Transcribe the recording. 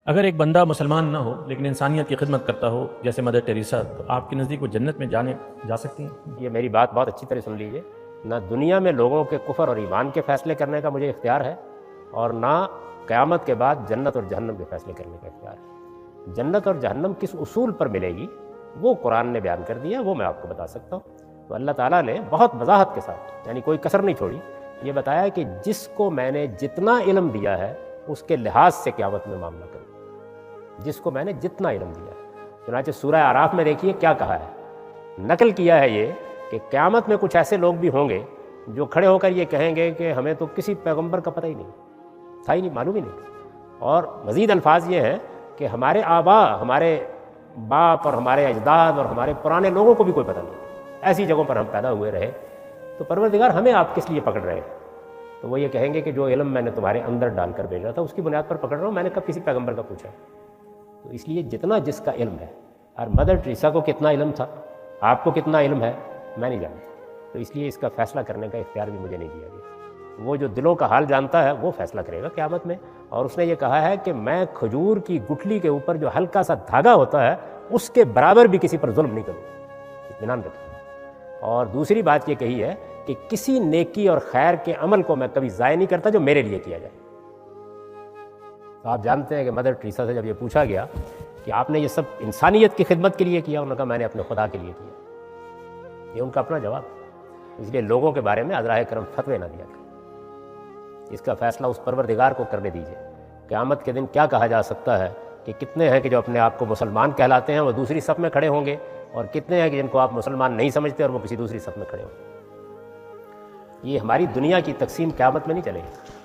اگر ایک بندہ مسلمان نہ ہو لیکن انسانیت کی خدمت کرتا ہو جیسے مدر ٹیریسا، تو آپ کے نزدیک وہ جنت میں جا سکتی ہیں؟ یہ میری بات بہت اچھی طرح سن لیجئے، نہ دنیا میں لوگوں کے کفر اور ایمان کے فیصلے کرنے کا مجھے اختیار ہے، اور نہ قیامت کے بعد جنت اور جہنم کے فیصلے کرنے کا اختیار ہے۔ جنت اور جہنم کس اصول پر ملے گی وہ قرآن نے بیان کر دیا، وہ میں آپ کو بتا سکتا ہوں۔ تو اللہ تعالیٰ نے بہت وضاحت کے ساتھ، یعنی کوئی کسر نہیں چھوڑی، یہ بتایا کہ جس کو میں نے جتنا علم دیا ہے اس کے لحاظ سے قیامت میں معاملہ کروں، جس کو میں نے جتنا علم دیا ہے۔ چنانچہ سورہ اعراف میں دیکھیے کیا کہا ہے، نقل کیا ہے یہ کہ قیامت میں کچھ ایسے لوگ بھی ہوں گے جو کھڑے ہو کر یہ کہیں گے کہ ہمیں تو کسی پیغمبر کا پتہ ہی نہیں تھا، ہی نہیں، معلوم ہی نہیں۔ اور مزید الفاظ یہ ہیں کہ ہمارے آبا، ہمارے باپ اور ہمارے اجداد اور ہمارے پرانے لوگوں کو بھی کوئی پتہ نہیں، ایسی جگہوں پر ہم پیدا ہوئے رہے، تو پروردگار ہمیں آپ کس لیے پکڑ رہے ہیں؟ تو وہ یہ کہیں گے کہ جو علم میں نے تمہارے اندر ڈال کر بھیجا تھا اس کی بنیاد پر پکڑ رہا ہوں، میں نے کب کسی پیغمبر کا پوچھا؟ تو اس لیے جتنا جس کا علم ہے، اور مدر ٹریسا کو کتنا علم تھا، آپ کو کتنا علم ہے، میں نہیں جانتا، تو اس لیے اس کا فیصلہ کرنے کا اختیار بھی مجھے نہیں دیا گیا۔ وہ جو دلوں کا حال جانتا ہے وہ فیصلہ کرے گا قیامت میں، اور اس نے یہ کہا ہے کہ میں کھجور کی گٹھلی کے اوپر جو ہلکا سا دھاگا ہوتا ہے اس کے برابر بھی کسی پر ظلم نہیں کروں گا، اطمینان رکھیں۔ اور دوسری بات یہ کہی ہے کہ کسی نیکی اور خیر کے عمل کو میں کبھی ضائع نہیں کرتا جو میرے لیے کیا جائے۔ تو آپ جانتے ہیں کہ مدر ٹریسا سے جب یہ پوچھا گیا کہ آپ نے یہ سب انسانیت کی خدمت کے لیے کیا، انہوں نے کہا میں نے اپنے خدا کے لیے کیا۔ یہ ان کا اپنا جواب ہے۔ اس لیے لوگوں کے بارے میں عذرائے کرم فتوے نہ دیا کریں، اس کا فیصلہ اس پروردگار کو کرنے دیجیے۔ قیامت کے دن کیا کہا جا سکتا ہے کہ کتنے ہیں کہ جو اپنے آپ کو مسلمان کہلاتے ہیں وہ دوسری صف میں کھڑے ہوں گے، اور کتنے ہیں کہ جن کو آپ مسلمان نہیں سمجھتے اور وہ کسی دوسری صف میں کھڑے ہوں گے۔ یہ ہماری دنیا کی تقسیم قیامت میں نہیں چلے گی۔